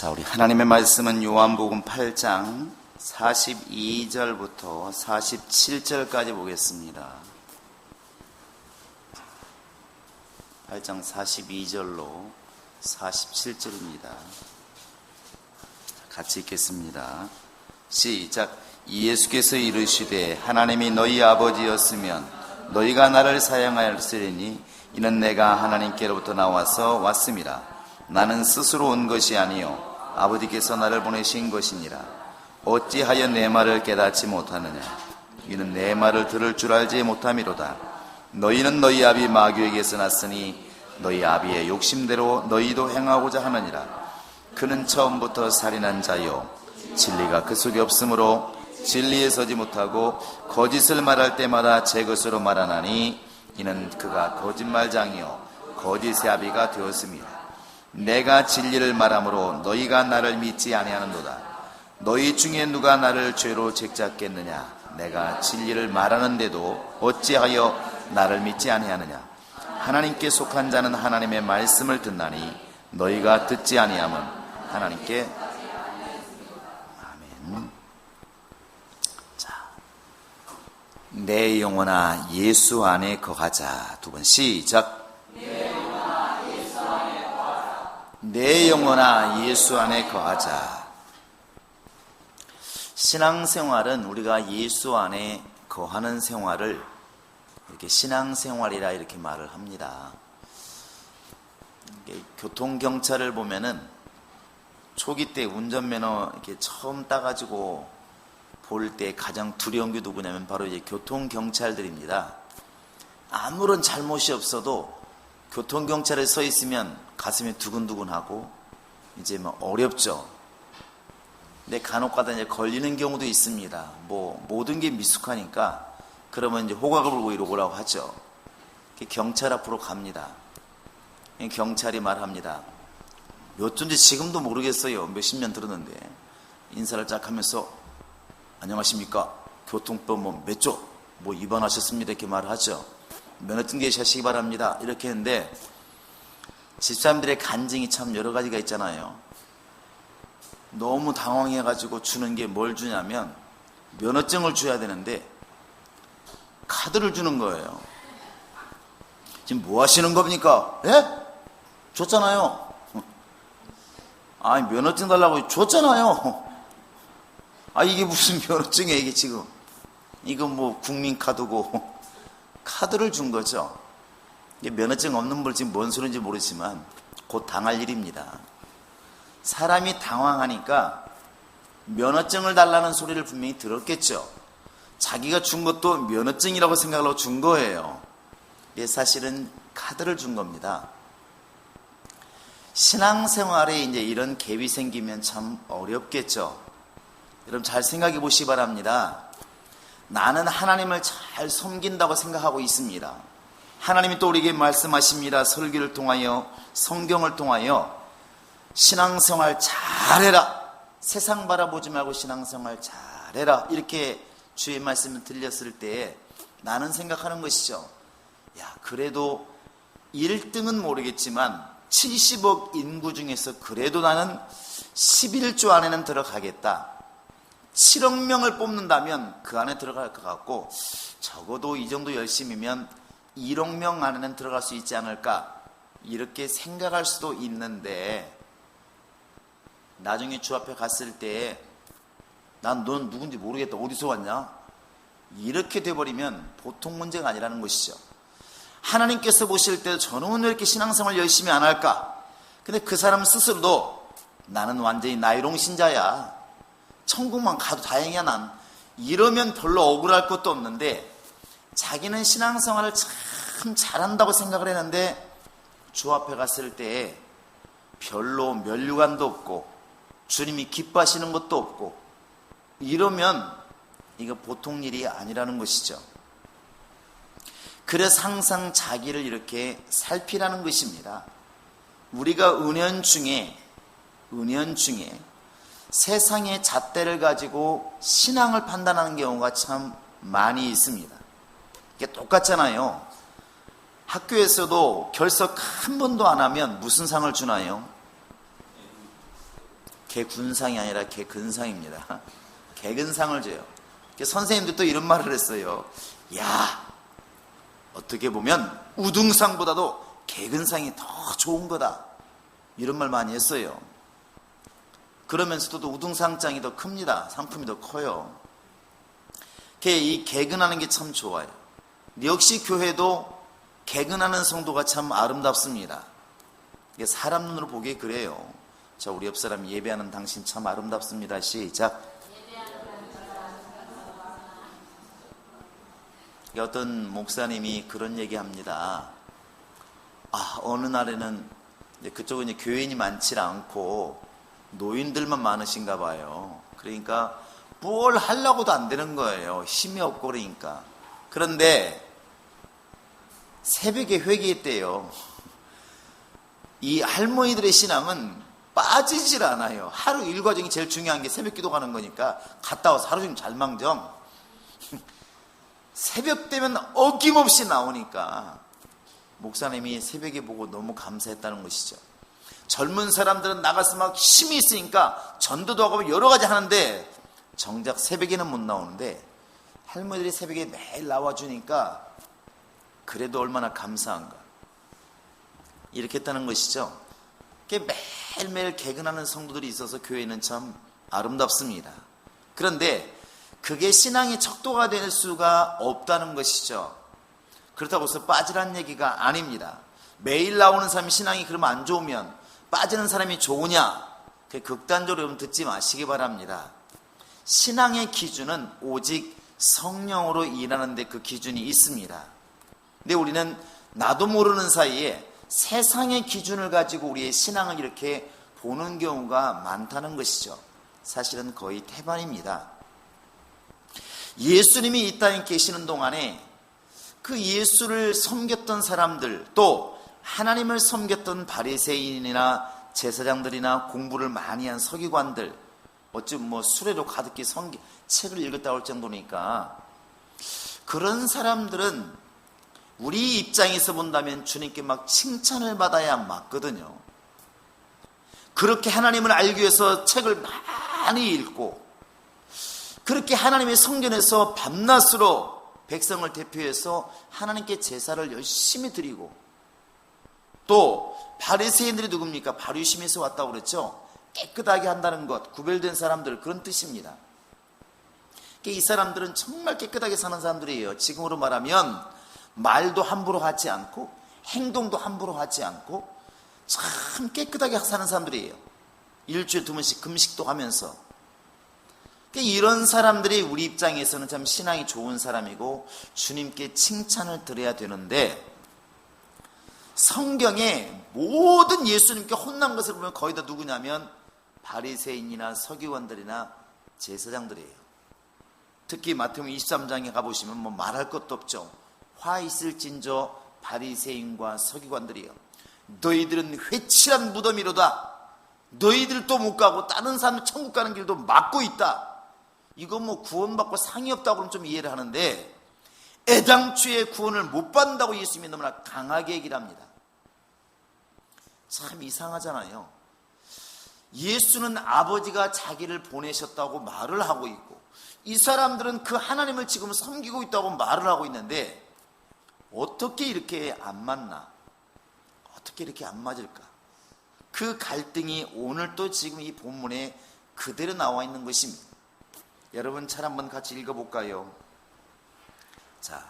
자, 우리 하나님의 말씀은 요한복음 8장 42절부터 47절까지 보겠습니다. 8장 42절로 47절입니다. 같이 읽겠습니다. 시작. 예수께서 이르시되 하나님이 너희 아버지였으면 너희가 나를 사랑하였으리니 이는 내가 하나님께로부터 나와서 왔음이라. 나는 스스로 온 것이 아니요 아버지께서 나를 보내신 것이니라. 어찌하여 내 말을 깨닫지 못하느냐. 이는 내 말을 들을 줄 알지 못함이로다. 너희는 너희 아비 마귀에게서 났으니 너희 아비의 욕심대로 너희도 행하고자 하느니라. 그는 처음부터 살인한 자요 진리가 그 속에 없으므로 진리에 서지 못하고 거짓을 말할 때마다 제 것으로 말하나니 이는 그가 거짓말장이요 거짓의 아비가 되었습니다. 내가 진리를 말함으로 너희가 나를 믿지 아니하는도다. 너희 중에 누가 나를 죄로 책잡겠느냐. 내가 진리를 말하는데도 어찌하여 나를 믿지 아니하느냐. 하나님께 속한 자는 하나님의 말씀을 듣나니 너희가 듣지 아니함은 하나님께. 아멘. 자, 내 영혼아 예수 안에 거하자. 두 번 시작. 내 영혼아 예수 안에 거하자. 신앙생활은 우리가 예수 안에 거하는 생활을 이렇게 신앙생활이라 이렇게 말을 합니다. 교통경찰을 보면은 초기 때 운전면허 이렇게 처음 따가지고 볼 때 가장 두려운 게 누구냐면 바로 이제 교통경찰들입니다. 아무런 잘못이 없어도 교통경찰에 서 있으면 가슴이 두근두근하고 이제 뭐 어렵죠. 근데 간혹가다 이제 걸리는 경우도 있습니다. 뭐 모든 게 미숙하니까 그러면 이제 호각을 불고 이러고라고 하죠. 경찰 앞으로 갑니다. 경찰이 말합니다. 몇 주인지 지금도 모르겠어요. 몇십 년 들었는데 인사를 쫙 하면서 안녕하십니까? 교통법 몇 조 위반하셨습니다. 이렇게 말을 하죠. 면허증 제시하시기 바랍니다. 이렇게 했는데 집사람들의 간증이 참 여러 가지가 있잖아요. 너무 당황해가지고 주는 게 뭘 주냐면 면허증을 줘야 되는데 카드를 주는 거예요. 지금 뭐 하시는 겁니까? 예? 줬잖아요. 아니 면허증 달라고 줬잖아요. 아 이게 무슨 면허증이에요 이게 지금. 이거 뭐 국민카드고 카드를 준 거죠. 면허증 없는 분 지금 뭔 소리인지 모르지만 곧 당할 일입니다. 사람이 당황하니까 면허증을 달라는 소리를 분명히 들었겠죠. 자기가 준 것도 면허증이라고 생각하고 준 거예요. 사실은 카드를 준 겁니다. 신앙생활에 이제 이런 갭이 생기면 참 어렵겠죠. 여러분 잘 생각해 보시기 바랍니다. 나는 하나님을 잘 섬긴다고 생각하고 있습니다. 하나님이 또 우리에게 말씀하십니다. 설교를 통하여 성경을 통하여 신앙생활 잘해라. 세상 바라보지 말고 신앙생활 잘해라. 이렇게 주의 말씀을 들렸을 때 나는 생각하는 것이죠. 야 그래도 1등은 모르겠지만 70억 인구 중에서 그래도 나는 11조 안에는 들어가겠다. 7억 명을 뽑는다면 그 안에 들어갈 것 같고 적어도 이 정도 열심이면 1억 명 안에는 들어갈 수 있지 않을까 이렇게 생각할 수도 있는데 나중에 주 앞에 갔을 때 난 넌 누군지 모르겠다 어디서 왔냐 이렇게 돼버리면 보통 문제가 아니라는 것이죠. 하나님께서 보실 때 저는 왜 이렇게 신앙생활 열심히 안 할까? 근데 그 사람 스스로도 나는 완전히 나이롱 신자야 천국만 가도 다행이야 난 이러면 별로 억울할 것도 없는데 자기는 신앙생활을 참 잘한다고 생각을 했는데 주 앞에 갔을 때 별로 면류관도 없고 주님이 기뻐하시는 것도 없고 이러면 이거 보통 일이 아니라는 것이죠. 그래서 항상 자기를 이렇게 살피라는 것입니다. 우리가 은연중에 세상의 잣대를 가지고 신앙을 판단하는 경우가 참 많이 있습니다. 이게 똑같잖아요. 학교에서도 결석 한 번도 안 하면 무슨 상을 주나요? 개군상이 아니라 개근상입니다. 개근상을 줘요. 선생님도 또 이런 말을 했어요. 야, 어떻게 보면 우등상보다도 개근상이 더 좋은 거다. 이런 말 많이 했어요. 그러면서도 또 우등상장이 더 큽니다. 상품이 더 커요. 이 개근하는 게 참 좋아요. 역시 교회도 개근하는 성도가 참 아름답습니다. 사람 눈으로 보기에 그래요. 자, 우리 옆 사람 예배하는 당신 참 아름답습니다. 시작. 어떤 목사님이 그런 얘기합니다. 어느 날에는 그쪽은 이제 교인이 많지 않고 노인들만 많으신가 봐요. 그러니까 뭘 하려고도 안 되는 거예요. 힘이 없고 그러니까. 그런데 새벽에 회개했대요. 이 할머니들의 신앙은 빠지질 않아요. 하루 일과정이 제일 중요한 게 새벽 기도 가는 거니까 갔다 와서 하루 종일 잘망정. 새벽 되면 어김없이 나오니까 목사님이 새벽에 보고 너무 감사했다는 것이죠. 젊은 사람들은 나가서 막 힘이 있으니까 전도도 하고 여러 가지 하는데 정작 새벽에는 못 나오는데 할머니들이 새벽에 매일 나와주니까 그래도 얼마나 감사한가. 이렇게 했다는 것이죠. 매일매일 개근하는 성도들이 있어서 교회는 참 아름답습니다. 그런데 그게 신앙의 척도가 될 수가 없다는 것이죠. 그렇다고 해서 빠지라는 얘기가 아닙니다. 매일 나오는 사람이 신앙이 그러면 안 좋으면 빠지는 사람이 좋으냐? 극단적으로 여러분 듣지 마시기 바랍니다. 신앙의 기준은 오직 성령으로 일하는 데 그 기준이 있습니다. 근데 우리는 나도 모르는 사이에 세상의 기준을 가지고 우리의 신앙을 이렇게 보는 경우가 많다는 것이죠. 사실은 거의 태반입니다. 예수님이 이 땅에 계시는 동안에 그 예수를 섬겼던 사람들, 또 하나님을 섬겼던 바리새인이나 제사장들이나 공부를 많이 한 서기관들, 어찌 수레로 가득히 책을 읽었다고 할 정도니까 그런 사람들은 우리 입장에서 본다면 주님께 막 칭찬을 받아야 맞거든요. 그렇게 하나님을 알기 위해서 책을 많이 읽고 그렇게 하나님의 성전에서 밤낮으로 백성을 대표해서 하나님께 제사를 열심히 드리고, 또 바리새인들이 누굽니까? 바리심에서 왔다고 그랬죠. 깨끗하게 한다는 것, 구별된 사람들, 그런 뜻입니다. 이 사람들은 정말 깨끗하게 사는 사람들이에요. 지금으로 말하면 말도 함부로 하지 않고 행동도 함부로 하지 않고 참 깨끗하게 사는 사람들이에요. 일주일에 2번씩 금식도 하면서. 이런 사람들이 우리 입장에서는 참 신앙이 좋은 사람이고 주님께 칭찬을 드려야 되는데, 성경에 모든 예수님께 혼난 것을 보면 거의 다 누구냐면 바리새인이나 서기관들이나 제사장들이에요. 특히 마태복음 23장에 가보시면 말할 것도 없죠. 화 있을진저 바리새인과 서기관들이요, 너희들은 회칠한 무덤이로다. 너희들도 못 가고 다른 사람 천국 가는 길도 막고 있다. 이거 구원받고 상이 없다고 그러면 좀 이해를 하는데, 애당초에 구원을 못 받는다고 예수님이 너무나 강하게 얘기를 합니다. 참 이상하잖아요. 예수는 아버지가 자기를 보내셨다고 말을 하고 있고, 이 사람들은 그 하나님을 지금 섬기고 있다고 말을 하고 있는데 어떻게 이렇게 안 맞나? 어떻게 이렇게 안 맞을까? 그 갈등이 오늘 또 지금 이 본문에 그대로 나와 있는 것입니다. 여러분 잘 한번 같이 읽어볼까요? 자,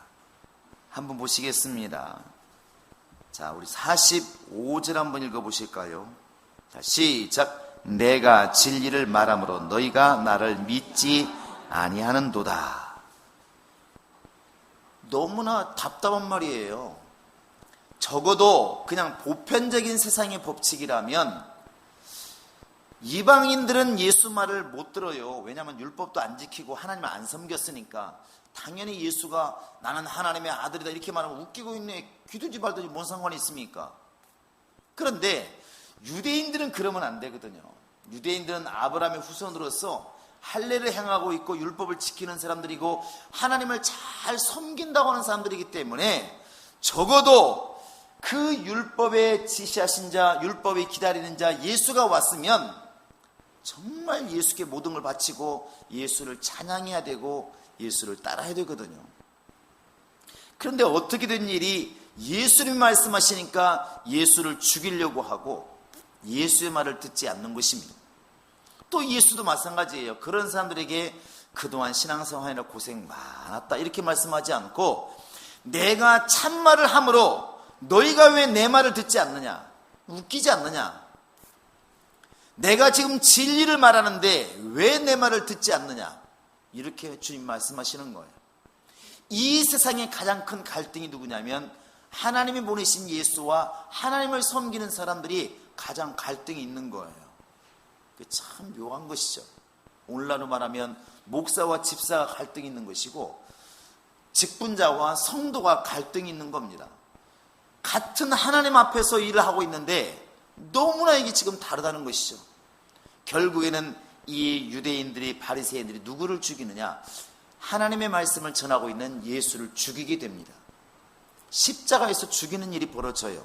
한번 보시겠습니다. 자, 우리 45절 한번 읽어보실까요? 자, 시작. 내가 진리를 말함으로 너희가 나를 믿지 아니하는도다. 너무나 답답한 말이에요. 적어도 그냥 보편적인 세상의 법칙이라면 이방인들은 예수 말을 못 들어요. 왜냐하면 율법도 안 지키고 하나님을 안 섬겼으니까. 당연히 예수가 나는 하나님의 아들이다 이렇게 말하면 웃기고 있네, 귀두지 말든지 뭔 상관이 있습니까? 그런데 유대인들은 그러면 안 되거든요. 유대인들은 아브라함의 후손으로서 할례를 행하고 있고 율법을 지키는 사람들이고 하나님을 잘 섬긴다고 하는 사람들이기 때문에 적어도 그 율법에 지시하신 자, 율법에 기다리는 자 예수가 왔으면 정말 예수께 모든 걸 바치고 예수를 찬양해야 되고 예수를 따라야 되거든요. 그런데 어떻게 된 일이 예수님이 말씀하시니까 예수를 죽이려고 하고 예수의 말을 듣지 않는 것입니다. 또 예수도 마찬가지예요. 그런 사람들에게 그동안 신앙생활이나 고생 많았다 이렇게 말씀하지 않고 내가 참말을 함으로 너희가 왜 내 말을 듣지 않느냐, 웃기지 않느냐, 내가 지금 진리를 말하는데 왜 내 말을 듣지 않느냐, 이렇게 주님 말씀하시는 거예요. 이 세상에 가장 큰 갈등이 누구냐면 하나님이 보내신 예수와 하나님을 섬기는 사람들이 가장 갈등이 있는 거예요. 참 묘한 것이죠. 오늘날로 말하면 목사와 집사가 갈등이 있는 것이고 직분자와 성도가 갈등이 있는 겁니다. 같은 하나님 앞에서 일을 하고 있는데 너무나 이게 지금 다르다는 것이죠. 결국에는 이 유대인들이, 바리새인들이 누구를 죽이느냐, 하나님의 말씀을 전하고 있는 예수를 죽이게 됩니다. 십자가에서 죽이는 일이 벌어져요.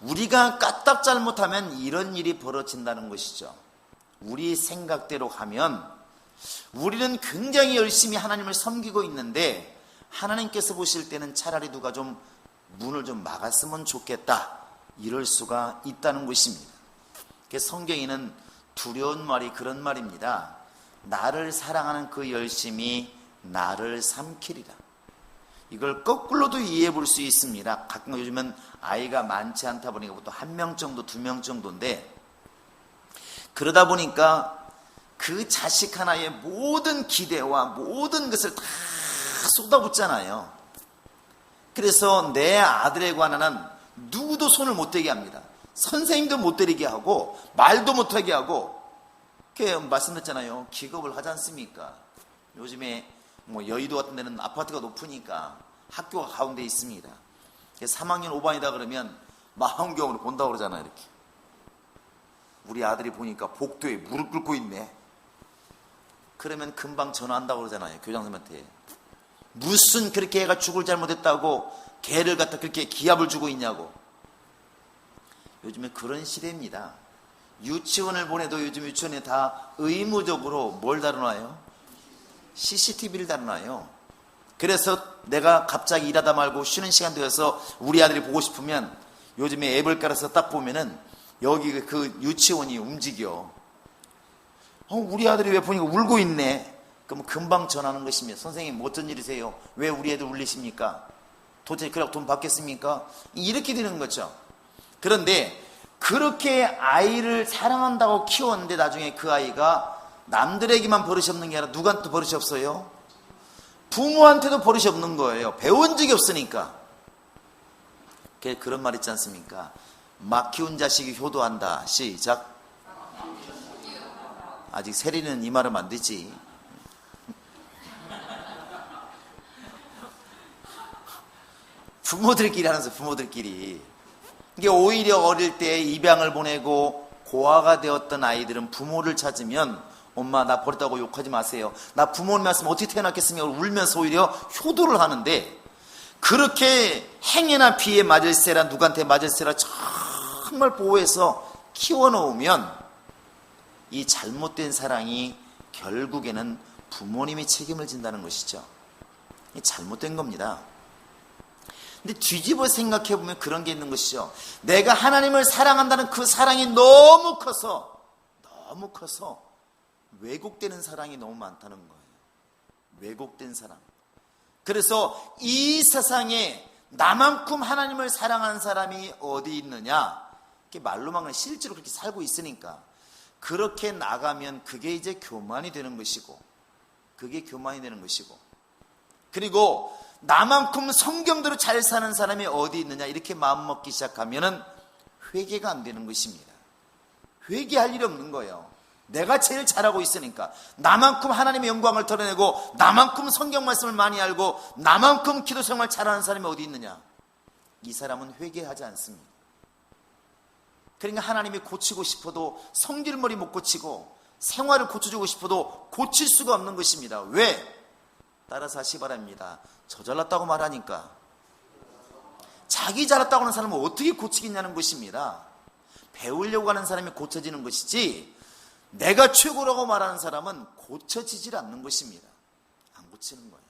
우리가 까딱 잘못하면 이런 일이 벌어진다는 것이죠. 우리 생각대로 가면 우리는 굉장히 열심히 하나님을 섬기고 있는데 하나님께서 보실 때는 차라리 누가 좀 문을 좀 막았으면 좋겠다, 이럴 수가 있다는 것입니다. 성경에는 두려운 말이 그런 말입니다. 나를 사랑하는 그 열심이 나를 삼키리라. 이걸 거꾸로도 이해해 볼 수 있습니다. 가끔 요즘은 아이가 많지 않다 보니까 보통 1명 정도, 2명 정도인데, 그러다 보니까 그 자식 하나의 모든 기대와 모든 것을 다 쏟아붓잖아요. 그래서 내 아들에 관한은 누구도 손을 못 대게 합니다. 선생님도 못 때리게 하고 말도 못하게 하고, 이렇게 말씀드렸잖아요. 기겁을 하지 않습니까? 요즘에 여의도 같은 데는 아파트가 높으니까 학교가 가운데 있습니다. 3학년 5반이다 그러면 망원경으로 본다고 그러잖아요. 이렇게 우리 아들이 보니까 복도에 무릎 꿇고 있네. 그러면 금방 전화한다고 그러잖아요. 교장선생님한테. 무슨 그렇게 애가 죽을 잘못했다고 개를 갖다 그렇게 기합을 주고 있냐고. 요즘에 그런 시대입니다. 유치원을 보내도 요즘 유치원에 다 의무적으로 뭘 다루나요? CCTV를 다루나요? 그래서 내가 갑자기 일하다 말고 쉬는 시간 되어서 우리 아들이 보고 싶으면 요즘에 앱을 깔아서 딱 보면은 여기 그 유치원이 움직여. 우리 아들이 왜 보니까 울고 있네. 그럼 금방 전하는 것이며, 선생님 어쩐 일이세요? 왜 우리 애들 울리십니까? 도대체 그렇게 돈 받겠습니까? 이렇게 되는 거죠. 그런데 그렇게 아이를 사랑한다고 키웠는데 나중에 그 아이가 남들에게만 버릇이 없는 게 아니라 누구한테도 버릇이 없어요? 부모한테도 버릇이 없는 거예요. 배운 적이 없으니까. 그런 말 있지 않습니까? 막 키운 자식이 효도한다. 시작. 아직 세리는 이 말은 안 되지. 부모들끼리 하면서 부모들끼리. 이게 오히려 어릴 때 입양을 보내고 고아가 되었던 아이들은 부모를 찾으면 엄마 나 버렸다고 욕하지 마세요. 나 부모님 말씀 어떻게 태어났겠습니까? 울면서 오히려 효도를 하는데, 그렇게 행여나 비에 맞을세라 누구한테 맞을세라 정말 보호해서 키워놓으면 이 잘못된 사랑이 결국에는 부모님이 책임을 진다는 것이죠. 이 잘못된 겁니다. 근데 뒤집어 생각해보면 그런 게 있는 것이죠. 내가 하나님을 사랑한다는 그 사랑이 너무 커서 왜곡되는 사랑이 너무 많다는 거예요. 왜곡된 사랑. 그래서 이 세상에 나만큼 하나님을 사랑하는 사람이 어디 있느냐, 이렇게 말로만 실제로 그렇게 살고 있으니까 그렇게 나가면 그게 이제 교만이 되는 것이고, 그리고 나만큼 성경대로 잘 사는 사람이 어디 있느냐, 이렇게 마음먹기 시작하면은 회개가 안 되는 것입니다. 회개할 일이 없는 거예요. 내가 제일 잘하고 있으니까, 나만큼 하나님의 영광을 드러내고 나만큼 성경 말씀을 많이 알고 나만큼 기도 생활 잘하는 사람이 어디 있느냐, 이 사람은 회개하지 않습니다. 그러니까 하나님이 고치고 싶어도 성질머리 못 고치고 생활을 고쳐주고 싶어도 고칠 수가 없는 것입니다. 왜? 따라서 하시 바랍니다. 저 잘났다고 말하니까. 자기 잘났다고 하는 사람은 어떻게 고치겠냐는 것입니다. 배우려고 하는 사람이 고쳐지는 것이지, 내가 최고라고 말하는 사람은 고쳐지질 않는 것입니다. 안 고치는 거예요.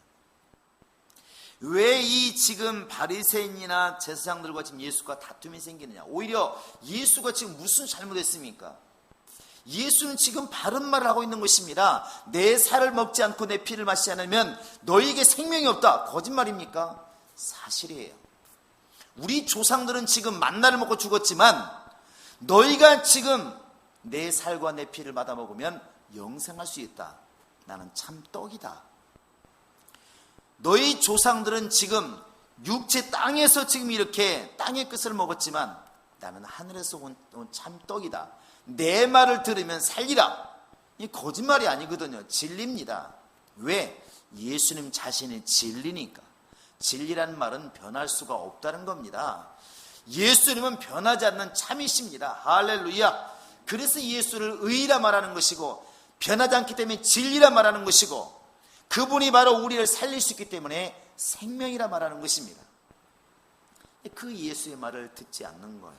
왜 이 지금 바리새인이나 제사장들과 지금 예수가 다툼이 생기느냐? 오히려 예수가 지금 무슨 잘못했습니까? 예수는 지금 바른 말을 하고 있는 것입니다. 내 살을 먹지 않고 내 피를 마시지 않으면 너희에게 생명이 없다. 거짓말입니까? 사실이에요. 우리 조상들은 지금 만나를 먹고 죽었지만 너희가 지금 내 살과 내 피를 받아 먹으면 영생할 수 있다. 나는 참 떡이다. 너희 조상들은 지금 육체 땅에서 지금 이렇게 땅의 끝을 먹었지만 나는 하늘에서 온 참 떡이다. 내 말을 들으면 살리라. 이 거짓말이 아니거든요. 진리입니다. 왜? 예수님 자신이 진리니까. 진리란 말은 변할 수가 없다는 겁니다. 예수님은 변하지 않는 참이십니다. 할렐루야. 그래서 예수를 의라 말하는 것이고 변하지 않기 때문에 진리라 말하는 것이고 그분이 바로 우리를 살릴 수 있기 때문에 생명이라 말하는 것입니다. 그 예수의 말을 듣지 않는 거예요.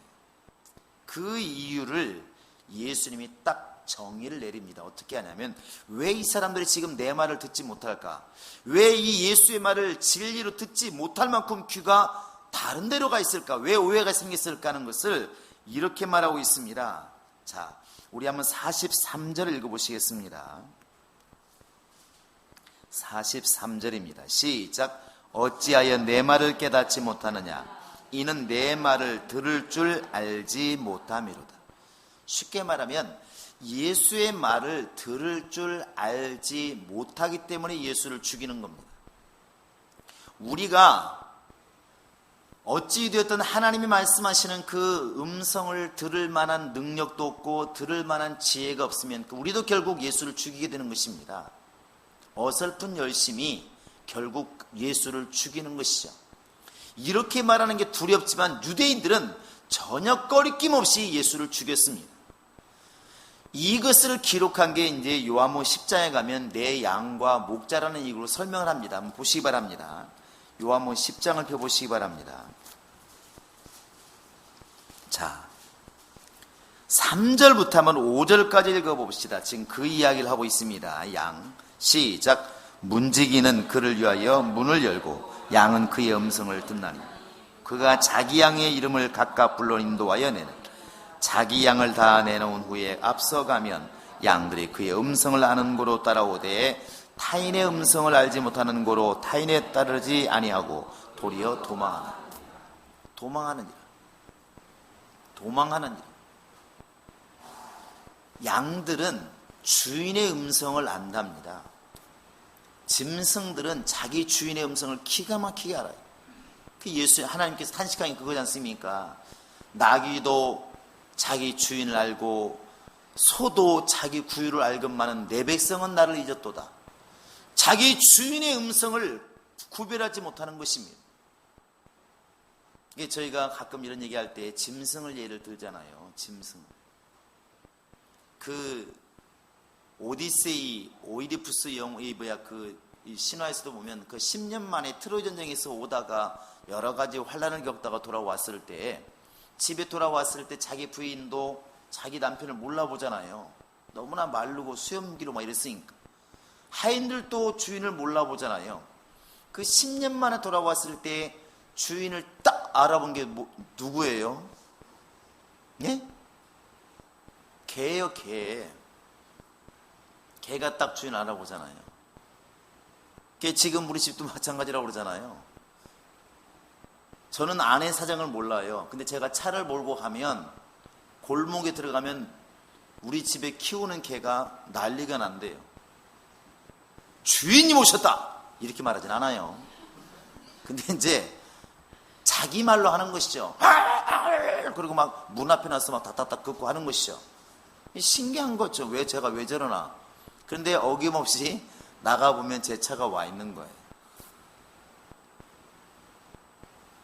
그 이유를 예수님이 딱 정의를 내립니다. 어떻게 하냐면 왜 이 사람들이 지금 내 말을 듣지 못할까? 왜 이 예수의 말을 진리로 듣지 못할 만큼 귀가 다른 데로 가 있을까? 왜 오해가 생겼을까 하는 것을 이렇게 말하고 있습니다. 자, 우리 한번 43절을 읽어보시겠습니다. 43절입니다. 시작. 어찌하여 내 말을 깨닫지 못하느냐? 이는 내 말을 들을 줄 알지 못함이로다. 쉽게 말하면 예수의 말을 들을 줄 알지 못하기 때문에 예수를 죽이는 겁니다. 우리가 어찌 되었든 하나님이 말씀하시는 그 음성을 들을 만한 능력도 없고 들을 만한 지혜가 없으면 우리도 결국 예수를 죽이게 되는 것입니다. 어설픈 열심이 결국 예수를 죽이는 것이죠. 이렇게 말하는 게 두렵지만 유대인들은 전혀 꺼리낌 없이 예수를 죽였습니다. 이것을 기록한 게 이제 요한복음 10장에 가면 내 양과 목자라는 이유로 설명을 합니다. 한번 보시기 바랍니다. 요한복음 10장을 펴보시기 바랍니다. 자, 3절부터 한번 5절까지 읽어봅시다. 지금 그 이야기를 하고 있습니다. 양 시작. 문지기는 그를 위하여 문을 열고 양은 그의 음성을 듣나니 그가 자기 양의 이름을 각각 불러 인도하여 내는 자기 양을 다 내놓은 후에 앞서가면 양들이 그의 음성을 아는 고로 따라오되 타인의 음성을 알지 못하는 고로 타인에 따르지 아니하고 도리어 도망하느니라. 양들은 주인의 음성을 안답니다. 짐승들은 자기 주인의 음성을 기가 막히게 알아요. 그 예수 하나님께서 탄식한 게 그거지 않습니까? 나귀도 자기 주인을 알고 소도 자기 구유를 알건만은 내 백성은 나를 잊었도다. 자기 주인의 음성을 구별하지 못하는 것입니다. 이게 저희가 가끔 이런 얘기할 때 짐승을 예를 들잖아요. 짐승. 그 오디세이, 오이디푸스 이 신화에서도 보면 그 10년 만에 트로이 전쟁에서 오다가 여러 가지 환란을 겪다가 돌아왔을 때 집에 돌아왔을 때 자기 부인도 자기 남편을 몰라보잖아요. 너무나 마르고 수염기로 막 이랬으니까. 하인들도 주인을 몰라보잖아요. 그 10년 만에 돌아왔을 때 주인을 딱 알아본 게 누구예요? 예? 개예요, 개. 개가 딱 주인 알아보잖아요. 개 지금 우리 집도 마찬가지라고 그러잖아요. 저는 아내 사정을 몰라요. 근데 제가 차를 몰고 가면 골목에 들어가면 우리 집에 키우는 개가 난리가 난대요. 주인님 오셨다! 이렇게 말하진 않아요. 근데 이제 자기 말로 하는 것이죠. 그리고 막 문 앞에 나서 막 다닥닥 긋고 하는 것이죠. 신기한 거죠. 제가 왜 저러나. 그런데 어김없이 나가보면 제 차가 와 있는 거예요.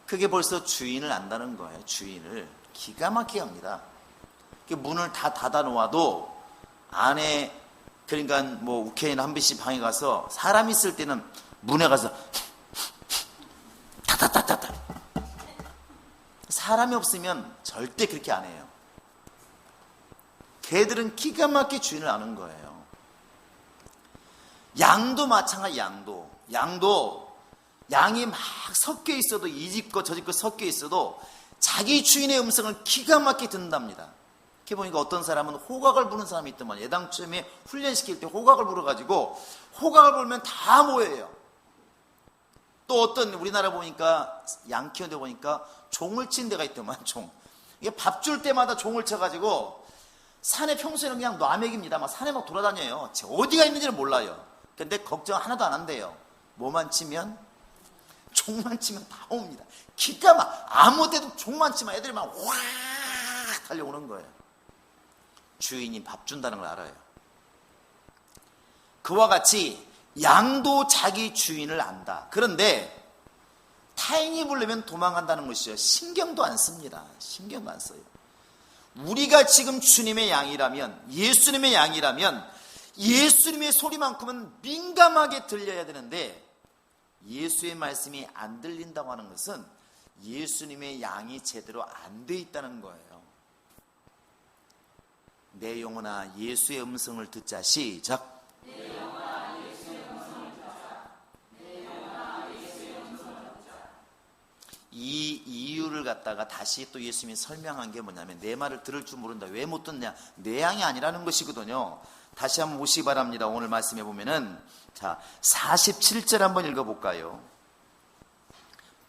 그게 벌써 주인을 안다는 거예요. 주인을. 기가 막히게 합니다. 문을 다 닫아 놓아도 안에, 그러니까 뭐 우케인 한 비씨 방에 가서 사람 있을 때는 문에 가서 타타타타타. 사람이 없으면 절대 그렇게 안 해요. 개들은 기가 막히게 주인을 아는 거예요. 양도 마찬가지. 양도 양이 막 섞여 있어도 이 집 거 저 집 거 섞여 있어도 자기 주인의 음성을 기가 막히게 듣는답니다. 이렇게 보니까 어떤 사람은 호각을 부르는 사람이 있더만, 예당초에 훈련시킬 때 호각을 불어가지고 호각을 불면 다 모여요. 또 어떤 우리나라 보니까 양 키우는 데 보니까 종을 친 데가 있더만. 이게 밥 줄 때마다 종을 쳐가지고 산에 평소에는 그냥 놔맥입니다. 막 산에 막 돌아다녀요. 어디가 있는지를 몰라요. 근데 걱정 하나도 안 한대요. 뭐만 치면? 종만 치면 다 옵니다. 기가 막 아무 데도 종만 치면 애들이 막 확 달려오는 거예요. 주인이 밥 준다는 걸 알아요. 그와 같이 양도 자기 주인을 안다. 그런데 타인이 부르면 도망간다는 것이죠. 신경도 안 씁니다. 신경도 안 써요. 우리가 지금 주님의 양이라면, 예수님의 양이라면 예수님의 소리만큼은 민감하게 들려야 되는데, 예수의 말씀이 안 들린다고 하는 것은 예수님의 양이 제대로 안 돼 있다는 거예요. 내 영혼아 예수의 음성을 듣자. 시작. 내 영혼아 예수의 음성을 듣자. 내 영혼아 예수의 음성을 듣자. 이 이유를 갖다가 다시 또 예수님이 설명한 게 뭐냐면, 내 말을 들을 줄 모른다. 왜 못 듣냐? 내 양이 아니라는 것이거든요. 다시 한번 보시기 바랍니다. 오늘 말씀해 보면은, 자, 47절 한번 읽어볼까요?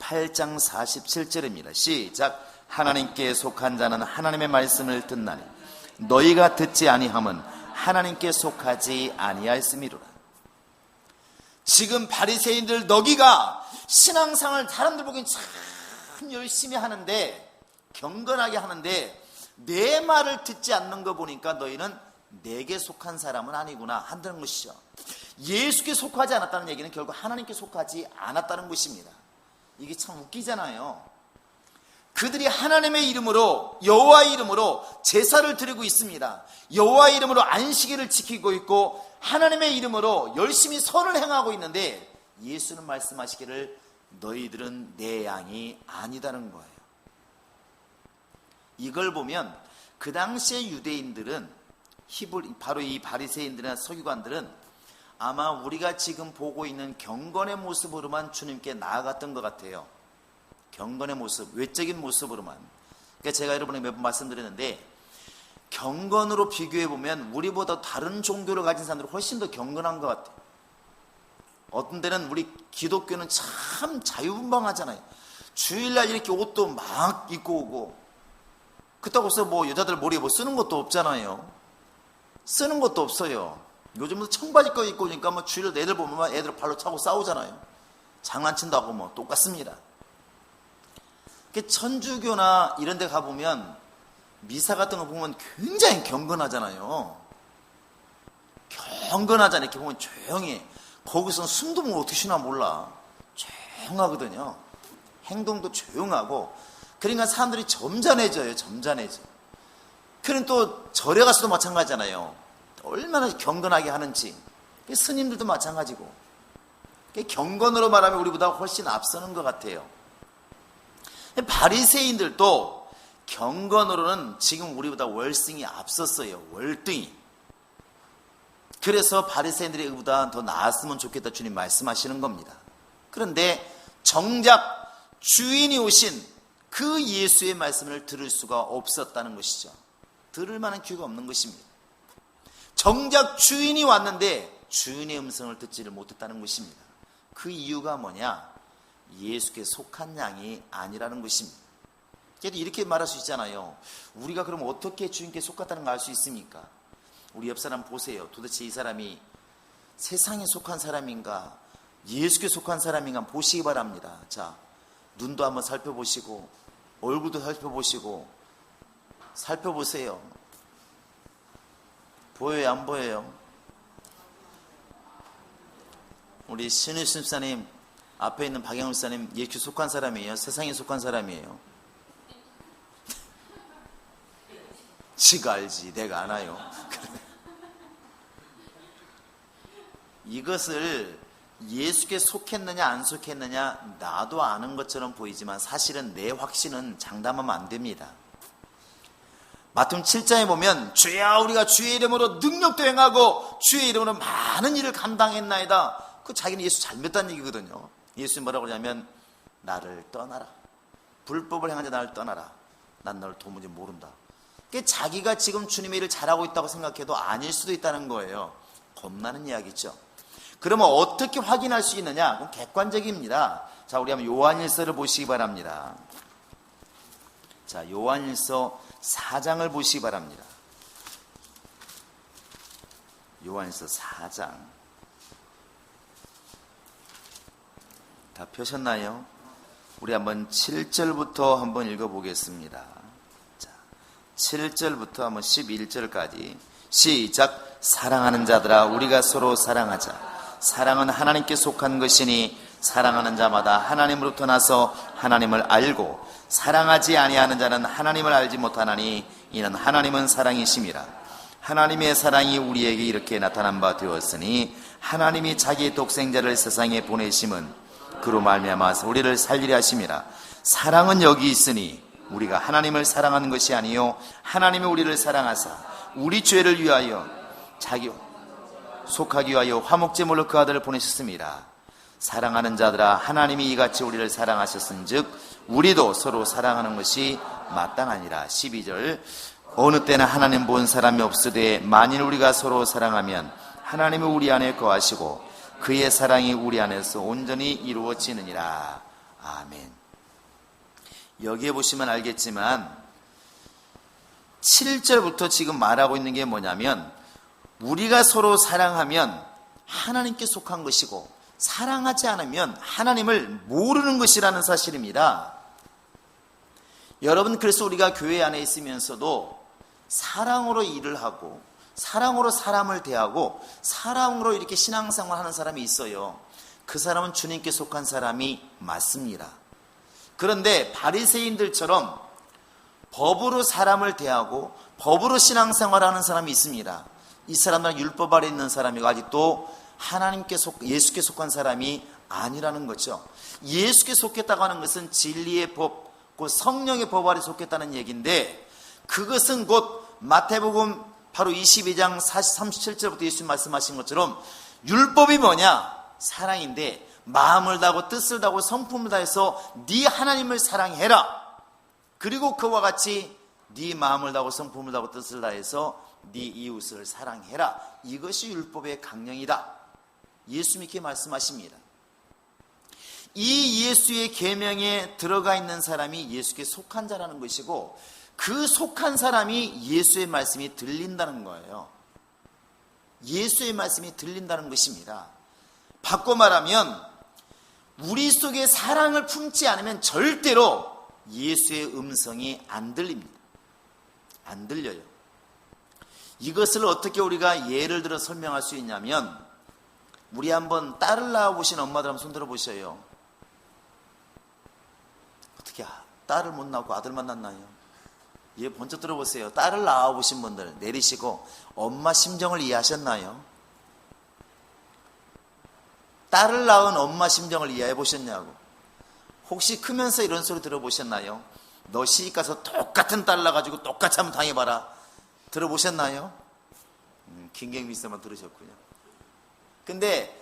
8장 47절입니다. 시작. 하나님께 속한 자는 하나님의 말씀을 듣나니 너희가 듣지 아니함은 하나님께 속하지 아니하였음이로라. 지금 바리새인들 너희가 신앙생활 사람들 보기엔 참 열심히 하는데, 경건하게 하는데 내 말을 듣지 않는 거 보니까 너희는 내게 속한 사람은 아니구나 한다는 것이죠. 예수께 속하지 않았다는 얘기는 결국 하나님께 속하지 않았다는 것입니다. 이게 참 웃기잖아요. 그들이 하나님의 이름으로, 여호와의 이름으로 제사를 드리고 있습니다. 여호와의 이름으로 안식일을 지키고 있고 하나님의 이름으로 열심히 선을 행하고 있는데, 예수는 말씀하시기를 너희들은 내 양이 아니다는 거예요. 이걸 보면 그 당시의 유대인들은, 바로 이 바리새인들이나 서기관들은 아마 우리가 지금 보고 있는 경건의 모습으로만 주님께 나아갔던 것 같아요. 경건의 모습, 외적인 모습으로만. 그러니까 제가 여러분에게 몇 번 말씀드렸는데, 경건으로 비교해보면 우리보다 다른 종교를 가진 사람들은 훨씬 더 경건한 것 같아요. 어떤 데는 우리 기독교는 참 자유분방하잖아요. 주일날 이렇게 옷도 막 입고 오고, 그렇다고 해서 뭐 여자들 머리에 뭐 쓰는 것도 없잖아요. 쓰는 것도 없어요. 요즘은 청바지 거 입고 오니까 뭐 주일날 애들 보면 애들 발로 차고 싸우잖아요. 장난친다고 뭐 똑같습니다. 천주교나 이런 데 가보면 미사 같은 거 보면 굉장히 경건하잖아요. 경건하잖아요. 이렇게 보면 조용히 해. 거기서는 숨도 못 어떻게 쉬나 몰라. 조용하거든요. 행동도 조용하고. 그러니까 사람들이 점잖해져요. 점잖해져. 그럼 또 절에 가서도 마찬가지잖아요. 얼마나 경건하게 하는지. 스님들도 마찬가지고. 경건으로 말하면 우리보다 훨씬 앞서는 것 같아요. 바리새인들도 경건으로는 지금 우리보다 월등히 앞섰어요. 월등히. 그래서 바리새인들이 우리보다 더 나았으면 좋겠다 주님 말씀하시는 겁니다. 그런데 정작 주인이 오신 그 예수의 말씀을 들을 수가 없었다는 것이죠. 들을 만한 귀가 없는 것입니다. 정작 주인이 왔는데 주인의 음성을 듣지를 못했다는 것입니다. 그 이유가 뭐냐? 예수께 속한 양이 아니라는 것입니다. 그래도 이렇게 말할 수 있잖아요. 우리가 그럼 어떻게 주인께 속았다는 걸 알 수 있습니까? 우리 옆 사람 보세요. 도대체 이 사람이 세상에 속한 사람인가, 예수께 속한 사람인가 보시기 바랍니다. 자, 눈도 한번 살펴보시고 얼굴도 살펴보시고 살펴보세요. 보여요, 안 보여요? 우리 신우신 집사님 앞에 있는 박영훈 집사님 예수께 속한 사람이에요? 세상에 속한 사람이에요? 지가 알지 내가 아나요? 이것을 예수께 속했느냐 안 속했느냐 나도 아는 것처럼 보이지만 사실은 내 확신은 장담하면 안 됩니다. 마태복음 7장에 보면 주야 우리가 주의 이름으로 능력도 행하고 주의 이름으로 많은 일을 감당했나이다. 그 자기는 예수 잘 믿었다는 얘기거든요. 예수님 뭐라고 그러냐면 나를 떠나라. 불법을 행한 자 나를 떠나라. 난 너를 도무지 모른다. 그게 자기가 지금 주님의 일을 잘하고 있다고 생각해도 아닐 수도 있다는 거예요. 겁나는 이야기죠. 그러면 어떻게 확인할 수 있느냐? 그건 객관적입니다. 자, 우리 한번 요한일서를 보시기 바랍니다. 자, 요한일서 4장을 보시기 바랍니다. 요한일서 4장. 다 펴셨나요? 우리 한번 7절부터 한번 읽어보겠습니다. 자, 7절부터 한번 11절까지 시작. 사랑하는 자들아 우리가 서로 사랑하자. 사랑은 하나님께 속한 것이니 사랑하는 자마다 하나님으로부터 나서 하나님을 알고 사랑하지 아니하는 자는 하나님을 알지 못하나니 이는 하나님은 사랑이심이라. 하나님의 사랑이 우리에게 이렇게 나타난 바 되었으니 하나님이 자기의 독생자를 세상에 보내심은 그로 말미암아 우리를 살리려 하심이라. 사랑은 여기 있으니 우리가 하나님을 사랑하는 것이 아니요 하나님이 우리를 사랑하사 우리 죄를 위하여 자기 속하기 위하여 화목제물로 그 아들을 보내셨습니다. 사랑하는 자들아 하나님이 이같이 우리를 사랑하셨은즉 우리도 서로 사랑하는 것이 마땅하니라. 12절. 어느 때나 하나님 본 사람이 없으되 만일 우리가 서로 사랑하면 하나님이 우리 안에 거하시고 그의 사랑이 우리 안에서 온전히 이루어지느니라. 아멘. 여기에 보시면 알겠지만 7절부터 지금 말하고 있는 게 뭐냐면 우리가 서로 사랑하면 하나님께 속한 것이고 사랑하지 않으면 하나님을 모르는 것이라는 사실입니다. 여러분, 그래서 우리가 교회 안에 있으면서도 사랑으로 일을 하고 사랑으로 사람을 대하고 사랑으로 이렇게 신앙생활 하는 사람이 있어요. 그 사람은 주님께 속한 사람이 맞습니다. 그런데 바리새인들처럼 법으로 사람을 대하고 법으로 신앙생활하는 사람이 있습니다. 이 사람들은 율법 아래 있는 사람이고 아직도 하나님께 예수께 속한 사람이 아니라는 거죠. 예수께 속했다고 하는 것은 진리의 법, 곧 성령의 법 아래 속했다는 얘기인데 그것은 곧 마태복음 바로 22장 37절부터 예수님 말씀하신 것처럼 율법이 뭐냐? 사랑인데 마음을 다하고 뜻을 다하고 성품을 다해서 네 하나님을 사랑해라. 그리고 그와 같이 네 마음을 다하고 성품을 다하고 뜻을 다해서 네 이웃을 사랑해라. 이것이 율법의 강령이다. 예수님이 이렇게 말씀하십니다. 이 예수의 계명에 들어가 있는 사람이 예수께 속한 자라는 것이고 그 속한 사람이 예수의 말씀이 들린다는 거예요. 예수의 말씀이 들린다는 것입니다. 바꿔 말하면 우리 속에 사랑을 품지 않으면 절대로 예수의 음성이 안 들립니다. 안 들려요. 이것을 어떻게 우리가 예를 들어 설명할 수 있냐면 우리 한번 딸을 낳아보신 엄마들 한번 손들어 보셔요. 어떻게 딸을 못 낳고 아들만 낳나요? 예, 먼저 들어보세요. 딸을 낳아보신 분들 내리시고 엄마 심정을 이해하셨나요? 딸을 낳은 엄마 심정을 이해해 보셨냐고. 혹시 크면서 이런 소리 들어보셨나요? 너 시집가서 똑같은 딸 낳아가지고 똑같이 한번 당해봐라. 들어보셨나요? 김경미 씨만 들으셨군요. 근데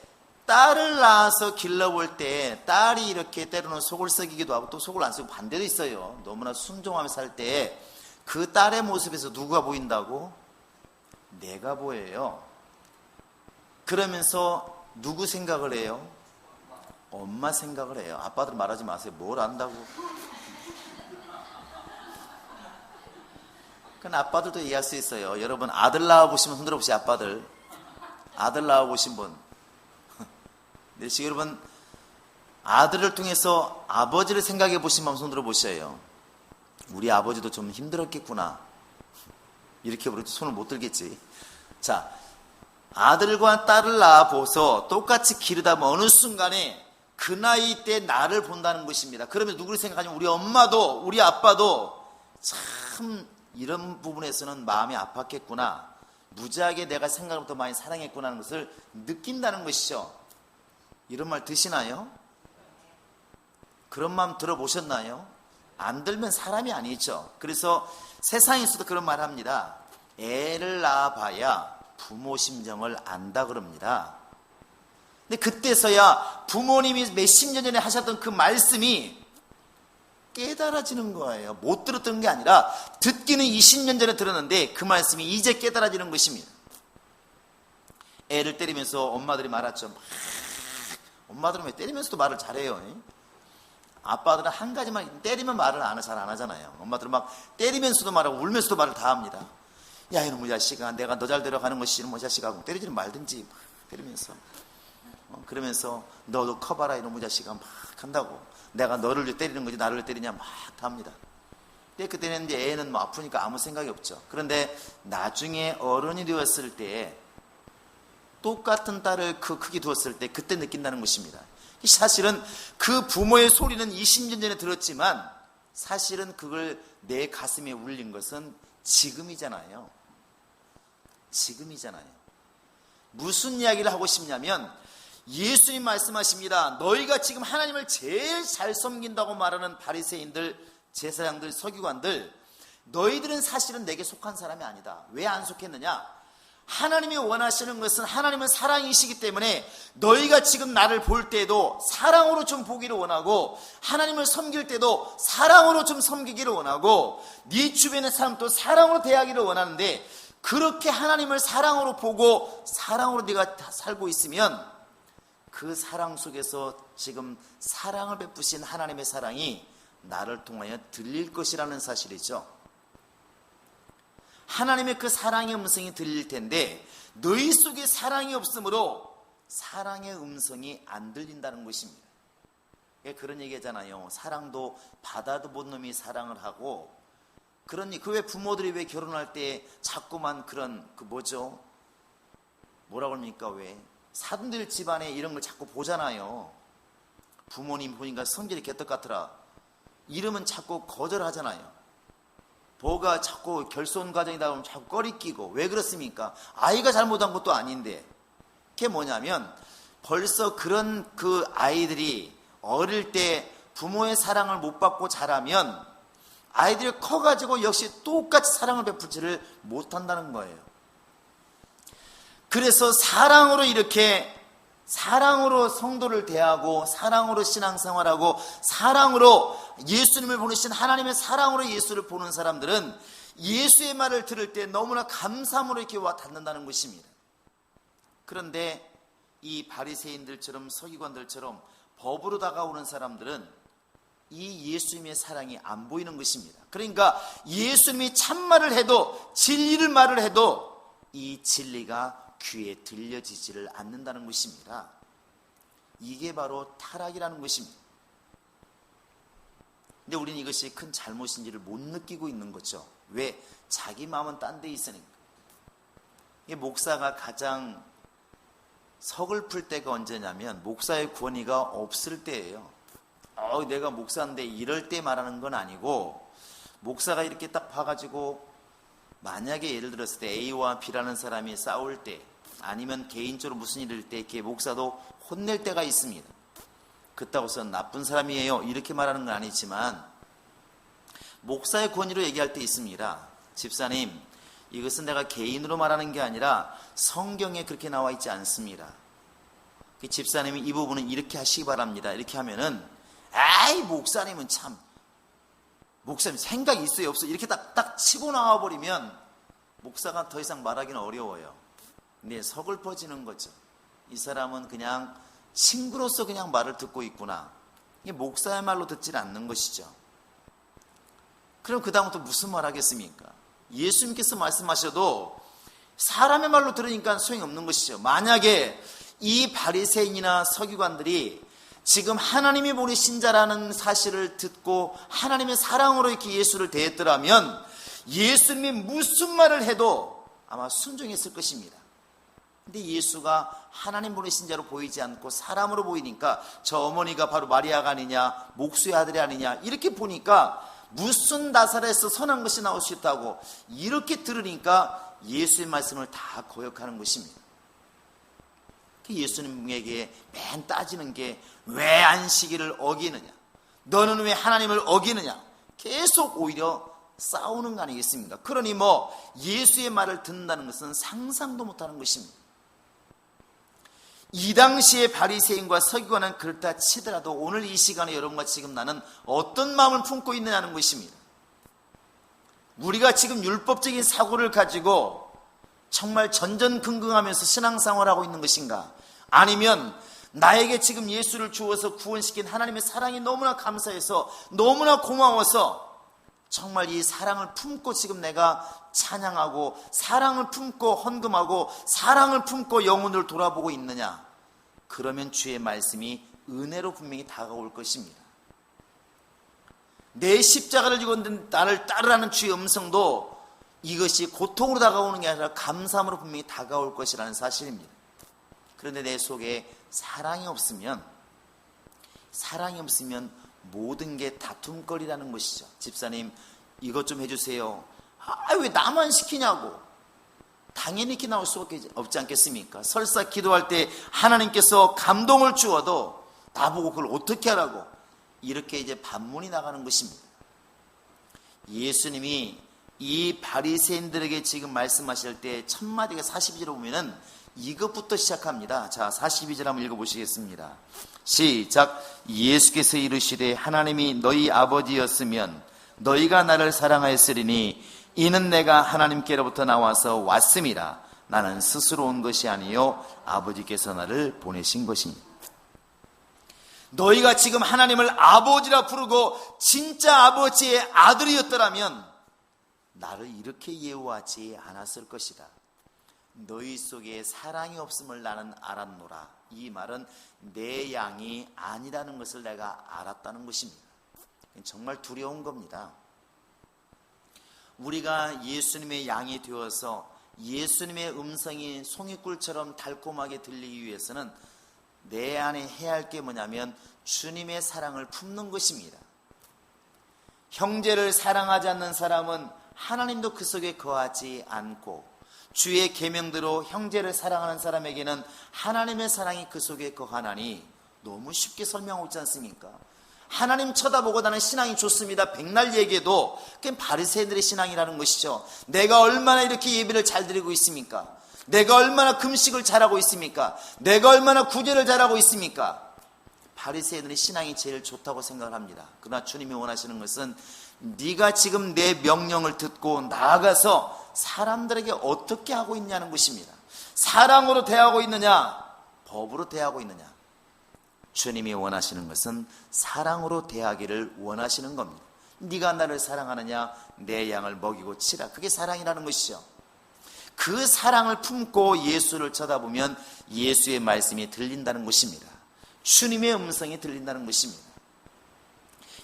딸을 낳아서 길러볼 때 딸이 이렇게 때로는 속을 썩이기도 하고 또 속을 안 썩이고 반대도 있어요. 너무나 순종하며 살 때 그 딸의 모습에서 누가 보인다고? 내가 보여요. 그러면서 누구 생각을 해요? 엄마 생각을 해요. 아빠들 말하지 마세요. 뭘 안다고. 그건 아빠들도 이해할 수 있어요. 여러분 아들 낳아보시면 손들어 보세요. 아빠들 아들 낳아보신 분. 네, 지금 여러분 아들을 통해서 아버지를 생각해 보시면 손들어 보셔요. 우리 아버지도 좀 힘들었겠구나. 이렇게 우리 손을 못 들겠지. 자, 아들과 딸을 낳아보서 똑같이 기르다 보면 어느 순간에 그 나이 때 나를 본다는 것입니다. 그러면 누구를 생각하냐면 우리 엄마도 우리 아빠도 참 이런 부분에서는 마음이 아팠겠구나. 무지하게 내가 생각보다 많이 사랑했구나 하는 것을 느낀다는 것이죠. 이런 말 드시나요? 그런 마음 들어보셨나요? 안 들면 사람이 아니죠. 그래서 세상에서도 그런 말 합니다. 애를 낳아봐야 부모 심정을 안다 그럽니다. 근데 그때서야 부모님이 몇십 년 전에 하셨던 그 말씀이 깨달아지는 거예요. 못 들었던 게 아니라 듣기는 20년 전에 들었는데 그 말씀이 이제 깨달아지는 것입니다. 애를 때리면서 엄마들이 말하죠. 엄마들은 왜 때리면서도 말을 잘해요? 아빠들은 한 가지만 때리면 말을 잘 안 하잖아요. 엄마들은 막 때리면서도 말하고 울면서도 말을 다 합니다. 야 이놈의 자식아, 내가 너 잘 데려가는 것이 이놈의 자식아, 때리지는 말든지 때리면서 그러면서 너도 커봐라 이놈의 자식아 막 한다고. 내가 너를 때리는 거지 나를 때리냐 막 다 합니다. 근데 그때는 이제 애는 뭐 아프니까 아무 생각이 없죠. 그런데 나중에 어른이 되었을 때 똑같은 딸을 그 크게 두었을 때 그때 느낀다는 것입니다. 사실은 그 부모의 소리는 20년 전에 들었지만 사실은 그걸 내 가슴에 울린 것은 지금이잖아요. 지금이잖아요. 무슨 이야기를 하고 싶냐면 예수님 말씀하십니다. 너희가 지금 하나님을 제일 잘 섬긴다고 말하는 바리새인들, 제사장들, 서기관들, 너희들은 사실은 내게 속한 사람이 아니다. 왜 안 속했느냐? 하나님이 원하시는 것은 하나님은 사랑이시기 때문에 너희가 지금 나를 볼 때도 사랑으로 좀 보기를 원하고 하나님을 섬길 때도 사랑으로 좀 섬기기를 원하고 네 주변의 사람도 사랑으로 대하기를 원하는데 그렇게 하나님을 사랑으로 보고 사랑으로 네가 살고 있으면 그 사랑 속에서 지금 사랑을 베푸신 하나님의 사랑이 나를 통하여 들릴 것이라는 사실이죠. 하나님의 그 사랑의 음성이 들릴 텐데 너희 속에 사랑이 없으므로 사랑의 음성이 안 들린다는 것입니다. 그런 얘기잖아요. 사랑도 받아도 못 놈이 사랑을 하고 그러니 그 왜 부모들이 왜 결혼할 때 자꾸만 그런 뭐라고 합니까? 왜 사돈들 집안에 이런 걸 자꾸 보잖아요. 부모님 보니까 성질이 개떡 같더라. 이러면 자꾸 거절하잖아요. 뭐가 자꾸 결손 과정이다 보면 자꾸 꺼리 끼고 왜 그렇습니까? 아이가 잘못한 것도 아닌데 그게 뭐냐면 벌써 그런 그 아이들이 어릴 때 부모의 사랑을 못 받고 자라면 아이들이 커가지고 역시 똑같이 사랑을 베풀지를 못한다는 거예요. 그래서 사랑으로 이렇게 사랑으로 성도를 대하고 사랑으로 신앙생활하고 사랑으로 예수님을 보내신 하나님의 사랑으로 예수를 보는 사람들은 예수의 말을 들을 때 너무나 감사함으로 이렇게 와 닿는다는 것입니다. 그런데 이 바리새인들처럼 서기관들처럼 법으로 다가오는 사람들은 이 예수님의 사랑이 안 보이는 것입니다. 그러니까 예수님이 참말을 해도 진리를 말을 해도 이 진리가 귀에 들려지지를 않는다는 것입니다. 이게 바로 타락이라는 것입니다. 근데 우리는 이것이 큰 잘못인지를 못 느끼고 있는 거죠. 왜? 자기 마음은 딴 데 있으니까. 이 목사가 가장 서글플 때가 언제냐면 목사의 권위가 없을 때예요. 내가 목사인데 이럴 때 말하는 건 아니고 목사가 이렇게 딱 봐가지고 만약에 예를 들었을 때 A와 B라는 사람이 싸울 때 아니면 개인적으로 무슨 일일 때 이렇게 목사도 혼낼 때가 있습니다. 그렇다고 해서 나쁜 사람이에요 이렇게 말하는 건 아니지만 목사의 권위로 얘기할 때 있습니다. 집사님, 이것은 내가 개인으로 말하는 게 아니라 성경에 그렇게 나와 있지 않습니다. 집사님이 이 부분은 이렇게 하시기 바랍니다. 이렇게 하면은 목사님은 참 목사님 생각이 있어요 없어요 이렇게 딱 치고 나와버리면 목사가 더 이상 말하기는 어려워요. 근데 서글퍼지는 거죠. 이 사람은 그냥 친구로서 그냥 말을 듣고 있구나. 이게 목사의 말로 듣질 않는 것이죠. 그럼 그 다음부터 무슨 말 하겠습니까? 예수님께서 말씀하셔도 사람의 말로 들으니까 소용이 없는 것이죠. 만약에 이 바리새인이나 서기관들이 지금 하나님이 보내신 자라는 사실을 듣고 하나님의 사랑으로 이렇게 예수를 대했더라면 예수님이 무슨 말을 해도 아마 순종했을 것입니다. 근데 예수가 하나님 보내신 자로 보이지 않고 사람으로 보이니까 저 어머니가 바로 마리아가 아니냐 목수의 아들이 아니냐 이렇게 보니까 무슨 나사렛에서 선한 것이 나올 수 있다고 이렇게 들으니까 예수의 말씀을 다 거역하는 것입니다. 예수님에게 맨 따지는 게 왜 안식일을 어기느냐, 너는 왜 하나님을 어기느냐, 계속 오히려 싸우는 거 아니겠습니까? 그러니 예수의 말을 듣는다는 것은 상상도 못하는 것입니다. 이 당시에 바리새인과 서기관은 그렇다 치더라도 오늘 이 시간에 여러분과 지금 나는 어떤 마음을 품고 있느냐는 것입니다. 우리가 지금 율법적인 사고를 가지고 정말 전전긍긍하면서 신앙생활을 하고 있는 것인가? 아니면 나에게 지금 예수를 주어서 구원시킨 하나님의 사랑이 너무나 감사해서 너무나 고마워서 정말 이 사랑을 품고 지금 내가 찬양하고 사랑을 품고 헌금하고 사랑을 품고 영혼을 돌아보고 있느냐? 그러면 주의 말씀이 은혜로 분명히 다가올 것입니다. 내 십자가를 지고 나를 따르라는 주의 음성도 이것이 고통으로 다가오는 게 아니라 감사함으로 분명히 다가올 것이라는 사실입니다. 그런데 내 속에 사랑이 없으면 모든 게 다툼거리라는 것이죠. 집사님 이것 좀 해주세요. 왜 나만 시키냐고. 당연히 이렇게 나올 수밖에 없지 않겠습니까? 설사 기도할 때 하나님께서 감동을 주어도 나보고 그걸 어떻게 하라고 이렇게 이제 반문이 나가는 것입니다. 예수님이 이 바리새인들에게 지금 말씀하실 때 첫 마디가 42절에 보면은 이것부터 시작합니다. 자, 42절 한번 읽어보시겠습니다. 시작. 예수께서 이르시되 하나님이 너희 아버지였으면 너희가 나를 사랑하였으리니 이는 내가 하나님께로부터 나와서 왔음이라. 나는 스스로 온 것이 아니요 아버지께서 나를 보내신 것이니. 너희가 지금 하나님을 아버지라 부르고 진짜 아버지의 아들이었더라면 나를 이렇게 예우하지 않았을 것이다. 너희 속에 사랑이 없음을 나는 알았노라. 이 말은 내 양이 아니라는 것을 내가 알았다는 것입니다. 정말 두려운 겁니다. 우리가 예수님의 양이 되어서 예수님의 음성이 송이꿀처럼 달콤하게 들리기 위해서는 내 안에 해야 할 게 뭐냐면 주님의 사랑을 품는 것입니다. 형제를 사랑하지 않는 사람은 하나님도 그 속에 거하지 않고, 주의 계명대로 형제를 사랑하는 사람에게는 하나님의 사랑이 그 속에 거하나니, 너무 쉽게 설명하고 있지 않습니까? 하나님 쳐다보고 나는 신앙이 좋습니다. 백날 얘기해도 그게 바리새인들의 신앙이라는 것이죠. 내가 얼마나 이렇게 예배를 잘 드리고 있습니까? 내가 얼마나 금식을 잘하고 있습니까? 내가 얼마나 구제를 잘하고 있습니까? 바리새인들의 신앙이 제일 좋다고 생각을 합니다. 그러나 주님이 원하시는 것은 네가 지금 내 명령을 듣고 나아가서 사람들에게 어떻게 하고 있냐는 것입니다. 사랑으로 대하고 있느냐, 법으로 대하고 있느냐. 주님이 원하시는 것은 사랑으로 대하기를 원하시는 겁니다. 네가 나를 사랑하느냐, 내 양을 먹이고 치라. 그게 사랑이라는 것이죠. 그 사랑을 품고 예수를 쳐다보면 예수의 말씀이 들린다는 것입니다. 주님의 음성이 들린다는 것입니다.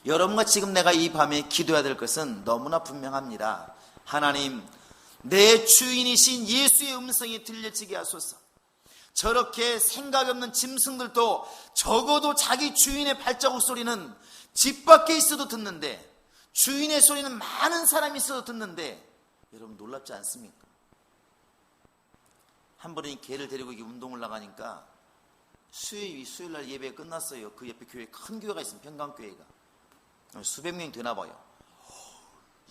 여러분과 지금 내가 이 밤에 기도해야 될 것은 너무나 분명합니다. 하나님, 내 주인이신 예수의 음성이 들려지게 하소서. 저렇게 생각 없는 짐승들도 적어도 자기 주인의 발자국 소리는 집 밖에 있어도 듣는데, 주인의 소리는 많은 사람이 있어도 듣는데, 여러분 놀랍지 않습니까? 한 번은 개를 데리고 운동을 나가니까 수요일날 예배가 끝났어요. 그 옆에 교회, 큰 교회가 있습니다. 평강교회가 수백 명이 되나 봐요.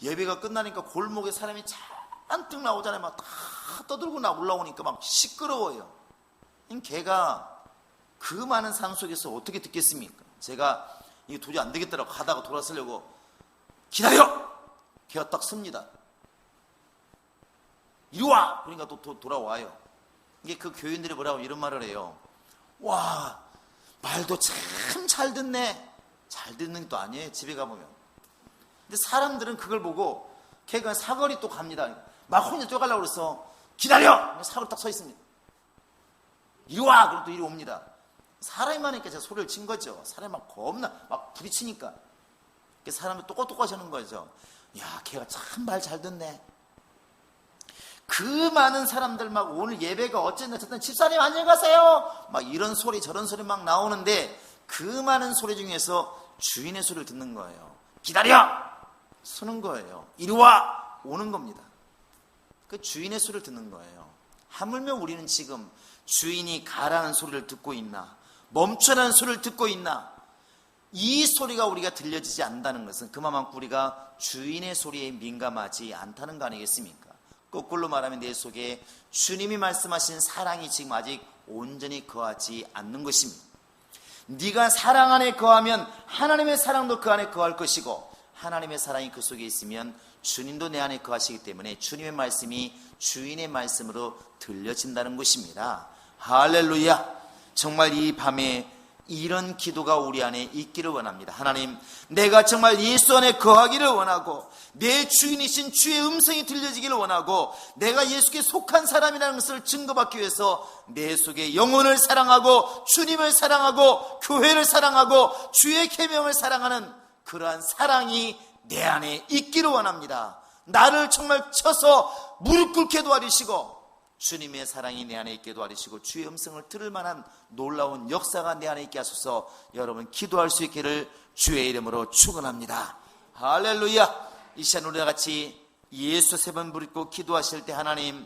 예배가 끝나니까 골목에 사람이 잔뜩 나오잖아요. 막 다 떠들고 올라오니까 막 시끄러워요. 개가 그 많은 사람 속에서 어떻게 듣겠습니까? 제가 이게 도저히 안 되겠더라고 가다가 돌아서려고, 기다려! 개가 딱 섭니다. 이리 와! 그러니까 또 돌아와요. 이게 그 교인들이 뭐라고 이런 말을 해요. 와, 말도 참 잘 듣네. 잘 듣는 것도 아니에요, 집에 가보면. 근데 사람들은 그걸 보고 걔가 사거리 또 갑니다. 막 혼자 뛰어가려고 그래서 기다려! 사거리 딱 서 있습니다. 이리 와! 그럼 또 이리 옵니다. 사람이 많으니까 제가 소리를 친 거죠. 사람이 막 겁나 막 부딪히니까 사람이 똑똑똑 하는 거죠. 야, 걔가 참 말 잘 듣네. 그 많은 사람들 막 오늘 예배가 어쨌든 집사님 안녕히 가세요 막 이런 소리 저런 소리 막 나오는데, 그 많은 소리 중에서 주인의 소리를 듣는 거예요. 기다려! 서는 거예요. 이리 와! 오는 겁니다. 그 주인의 소리를 듣는 거예요. 하물며 우리는 지금 주인이 가라는 소리를 듣고 있나, 멈춰라는 소리를 듣고 있나, 이 소리가 우리가 들려지지 않는다는 것은 그만큼 우리가 주인의 소리에 민감하지 않다는 거 아니겠습니까? 거꾸로 말하면 내 속에 주님이 말씀하신 사랑이 지금 아직 온전히 거하지 않는 것입니다. 네가 사랑 안에 거하면 하나님의 사랑도 그 안에 거할 것이고, 하나님의 사랑이 그 속에 있으면 주님도 내 안에 거하시기 때문에 주님의 말씀이 주인의 말씀으로 들려진다는 것입니다. 할렐루야. 정말 이 밤에 이런 기도가 우리 안에 있기를 원합니다. 하나님, 내가 정말 예수 안에 거하기를 원하고, 내 주인이신 주의 음성이 들려지기를 원하고, 내가 예수께 속한 사람이라는 것을 증거받기 위해서 내 속에 영혼을 사랑하고 주님을 사랑하고 교회를 사랑하고 주의 계명을 사랑하는 그러한 사랑이 내 안에 있기를 원합니다. 나를 정말 쳐서 무릎 꿇게 도와주시고, 주님의 사랑이 내 안에 있게 도와주시고, 주의 음성을 들을 만한 놀라운 역사가 내 안에 있게 하소서. 여러분 기도할 수 있기를 주의 이름으로 축원합니다. 할렐루야. 이 시간 우리와 같이 예수 3번 부르고 기도하실 때, 하나님,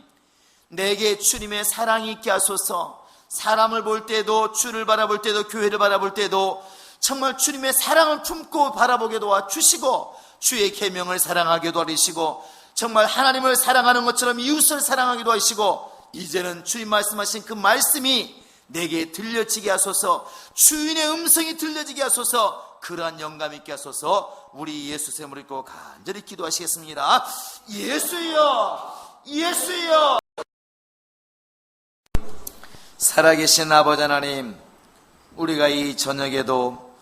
내게 주님의 사랑이 있게 하소서. 사람을 볼 때도, 주를 바라볼 때도, 교회를 바라볼 때도 정말 주님의 사랑을 품고 바라보게 도와주시고, 주의 계명을 사랑하게 도와주시고, 정말 하나님을 사랑하는 것처럼 이웃을 사랑하기도 하시고, 이제는 주님 말씀하신 그 말씀이 내게 들려지게 하소서. 주인의 음성이 들려지게 하소서. 그러한 영감 있게 하소서. 우리 예수 샘을 읽고 간절히 기도하시겠습니다. 예수여, 예수여. 살아계신 아버지 하나님, 우리가 이 저녁에도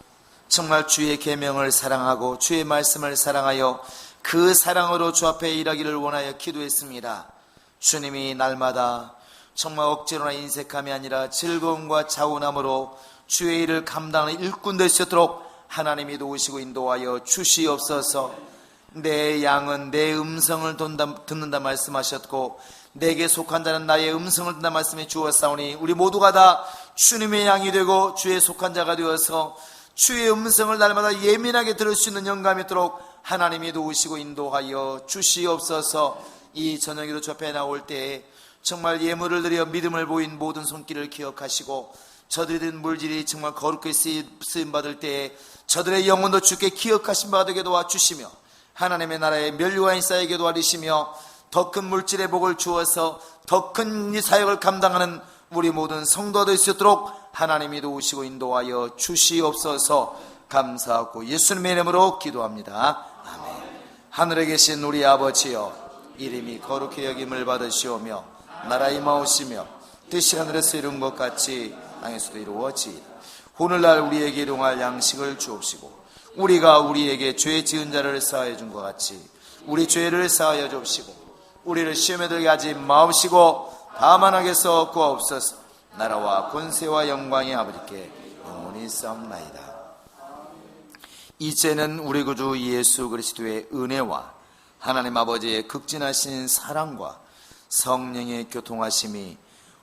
정말 주의 계명을 사랑하고 주의 말씀을 사랑하여 그 사랑으로 주 앞에 일하기를 원하여 기도했습니다. 주님이 날마다 정말 억지로나 인색함이 아니라 즐거움과 자원함으로 주의 일을 감당하는 일꾼 될 수 있도록 하나님이 도우시고 인도하여 주시옵소서. 내 양은 내 음성을 듣는다 말씀하셨고, 내게 속한 자는 나의 음성을 듣는다 말씀해 주었사오니, 우리 모두가 다 주님의 양이 되고 주의 속한 자가 되어서 주의 음성을 날마다 예민하게 들을 수 있는 영감이 있도록 하나님이 도우시고 인도하여 주시옵소서. 이 저녁에도 주 앞에 나올 때에 정말 예물을 드려 믿음을 보인 모든 손길을 기억하시고, 저들이 든 물질이 정말 거룩하게 쓰임받을 때에 저들의 영혼도 주께 기억하신 바가 되게 도와주시며, 하나님의 나라에 면류관이 쌓이게 도와주시며, 더 큰 물질의 복을 주어서 더 큰 이 사역을 감당하는 우리 모든 성도가 될 수 있도록 하나님이 도우시고 인도하여 주시옵소서. 감사하고 예수님의 이름으로 기도합니다. 아멘. 하늘에 계신 우리 아버지여, 이름이 거룩히 여김을 받으시오며 나라 임하오시며 뜻이 하늘에서 이룬 것 같이 땅에서도 이루어지이다. 오늘날 우리에게 일용할 양식을 주옵시고, 우리가 우리에게 죄 지은 자를 사하여 준 것 같이 우리 죄를 사하여 주옵시고, 우리를 시험에 들게 하지 마옵시고 다만 악에서 구하옵소서. 나라와 권세와 영광이 아버지께 영원히 싸움나이다. 이제는 우리 구주 예수 그리스도의 은혜와 하나님 아버지의 극진하신 사랑과 성령의 교통하심이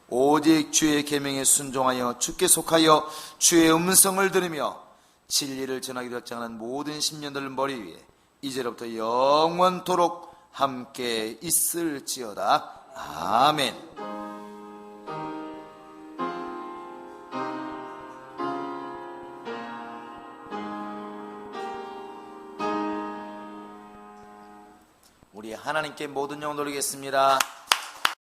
오직 주의 계명에 순종하여 주께 속하여 주의 음성을 들으며 진리를 전하기로 작정하는 모든 심령들 머리 위에 이제로부터 영원토록 함께 있을지어다. 아멘. 우리 하나님께 모든 영광 돌리겠습니다.